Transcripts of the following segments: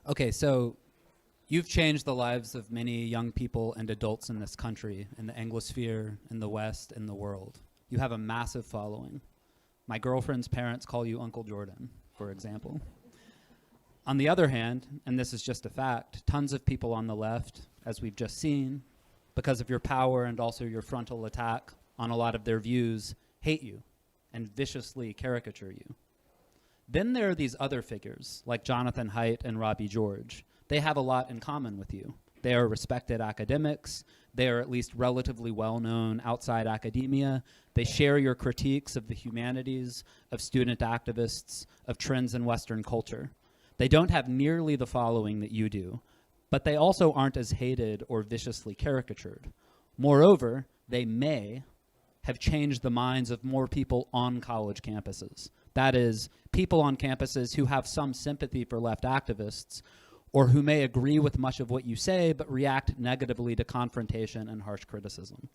Okay, so you've changed the lives of many young people and adults in this country, in the Anglosphere, in the West, in the world. You have a massive following. My girlfriend's parents call you Uncle Jordan, for example. On the other hand, and this is just a fact, tons of people on the left, as we've just seen, because of your power and also your frontal attack on a lot of their views, hate you and viciously caricature you. Then there are these other figures, like Jonathan Haidt and Robbie George. They have a lot in common with you. They are respected academics. They are at least relatively well-known outside academia. They share your critiques of the humanities, of student activists, of trends in Western culture. They don't have nearly the following that you do, but they also aren't as hated or viciously caricatured. Moreover, they may have changed the minds of more people on college campuses. That is, people on campuses who have some sympathy for left activists, or who may agree with much of what you say but react negatively to confrontation and harsh criticism.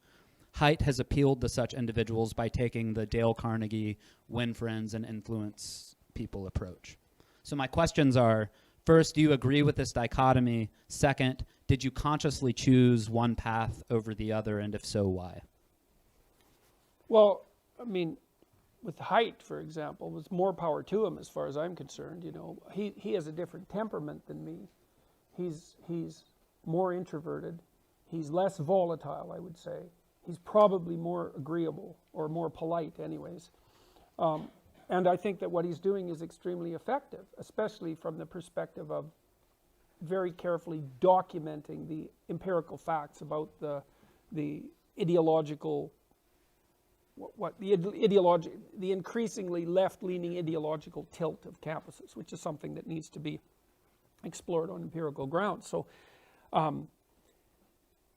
Haidt has appealed to such individuals by taking the Dale Carnegie win friends and influence people approach. So my questions are, first, do you agree with this dichotomy? Second, did you consciously choose one path over the other, and if so, why? Well, I mean, with Haidt, for example, was more power to him as far as I'm concerned. You know, he has a different temperament than me. He's more introverted. He's less volatile, I would say. He's probably more agreeable, or more polite anyways. And I think that what he's doing is extremely effective, especially from the perspective of very carefully documenting the empirical facts about the ideological, the increasingly left-leaning ideological tilt of campuses, which is something that needs to be explored on empirical grounds.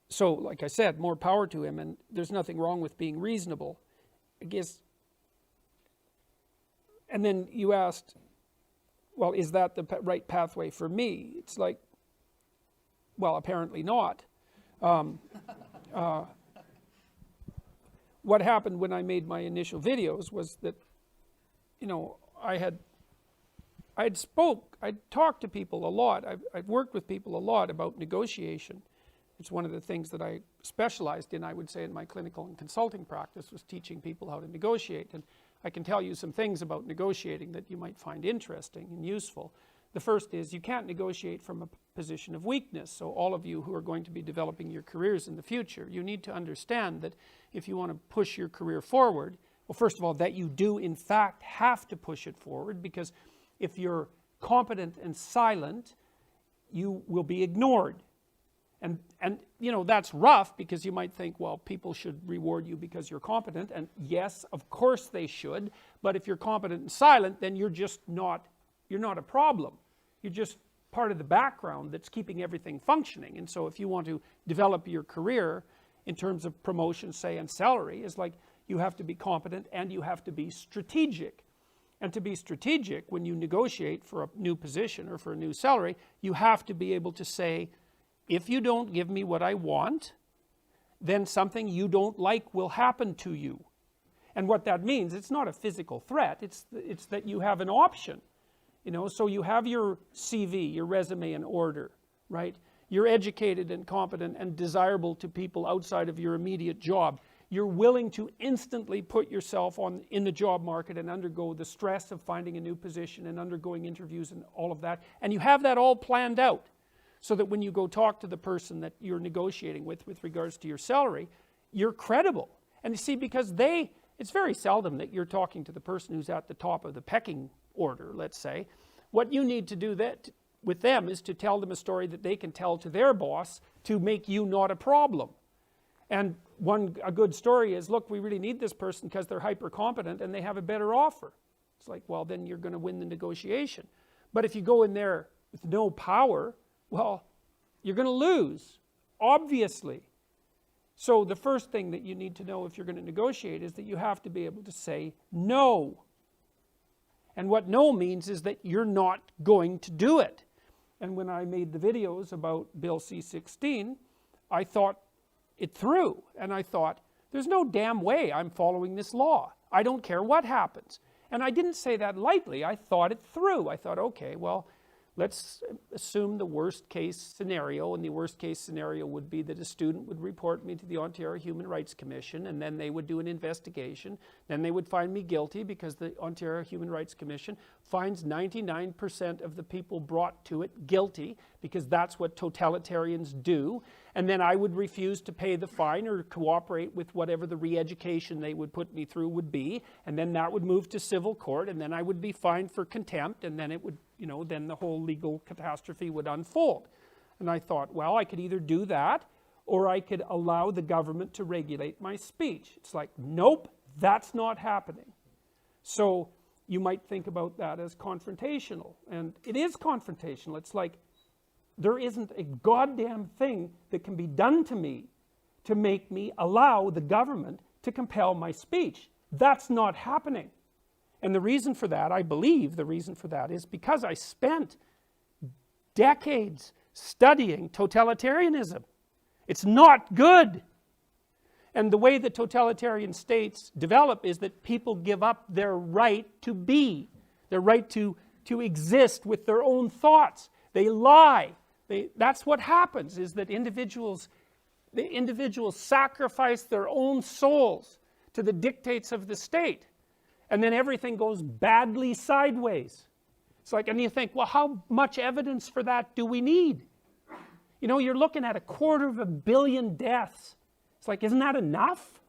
So like I said, more power to him, and there's nothing wrong with being reasonable, I guess. And then you asked, well, is that the right pathway for me? It's like, well, apparently not. What happened when I made my initial videos was that, you know, I'd talked to people a lot. I've worked with people a lot about negotiation. It's one of the things that I specialized in, I would say, in my clinical and consulting practice, was teaching people how to negotiate. And I can tell you some things about negotiating that you might find interesting and useful. The first is, you can't negotiate from a position of weakness. So all of you who are going to be developing your careers in the future, you need to understand that if you want to push your career forward, well, first of all, that you do in fact have to push it forward, because if you're competent and silent, you will be ignored. And you know, that's rough, because you might think, well, people should reward you because you're competent. And yes, of course they should. But if you're competent and silent, then you're not a problem. You're just part of the background that's keeping everything functioning. And so if you want to develop your career in terms of promotion, say, and salary, it's like you have to be competent and you have to be strategic. And to be strategic, when you negotiate for a new position or for a new salary, you have to be able to say, if you don't give me what I want, then something you don't like will happen to you. And what that means, it's not a physical threat, it's that you have an option. You know, so you have your CV, your resume in order, right? You're educated and competent and desirable to people outside of your immediate job. You're willing to instantly put yourself in the job market and undergo the stress of finding a new position and undergoing interviews and all of that. And you have that all planned out, so that when you go talk to the person that you're negotiating with regards to your salary, you're credible. And you see, because it's very seldom that you're talking to the person who's at the top of the pecking order, let's say. What you need to do with them is to tell them a story that they can tell to their boss to make you not a problem. And a good story is, look, we really need this person because they're hyper competent and they have a better offer. It's like, well, then you're going to win the negotiation. But if you go in there with no power, well, you're going to lose, obviously. So the first thing that you need to know if you're going to negotiate is that you have to be able to say no. And what no means is that you're not going to do it. And when I made the videos about Bill C-16, I thought it through. And I thought, there's no damn way I'm following this law. I don't care what happens. And I didn't say that lightly. I thought it through. I thought, okay, well, let's assume the worst case scenario, and the worst case scenario would be that a student would report me to the Ontario Human Rights Commission, and then they would do an investigation. Then they would find me guilty because the Ontario Human Rights Commission finds 99% of the people brought to it guilty, because that's what totalitarians do. And then I would refuse to pay the fine or cooperate with whatever the re-education they would put me through would be, and then that would move to civil court, and then I would be fined for contempt, and then it would, then the whole legal catastrophe would unfold. And I thought, well, I could either do that, or I could allow the government to regulate my speech. It's like, nope, that's not happening. So you might think about that as confrontational, and it is confrontational. It's like, there isn't a goddamn thing that can be done to me to make me allow the government to compel my speech. That's not happening. And the reason for that, I believe the reason for that, is because I spent decades studying totalitarianism. It's not good. And the way that totalitarian states develop is that people give up their right to be, their right to exist with their own thoughts. They lie. That's what happens, is that individuals sacrifice their own souls to the dictates of the state. And then everything goes badly sideways. It's like, and you think, well, how much evidence for that do we need? You're looking at 250 million deaths. It's like, isn't that enough?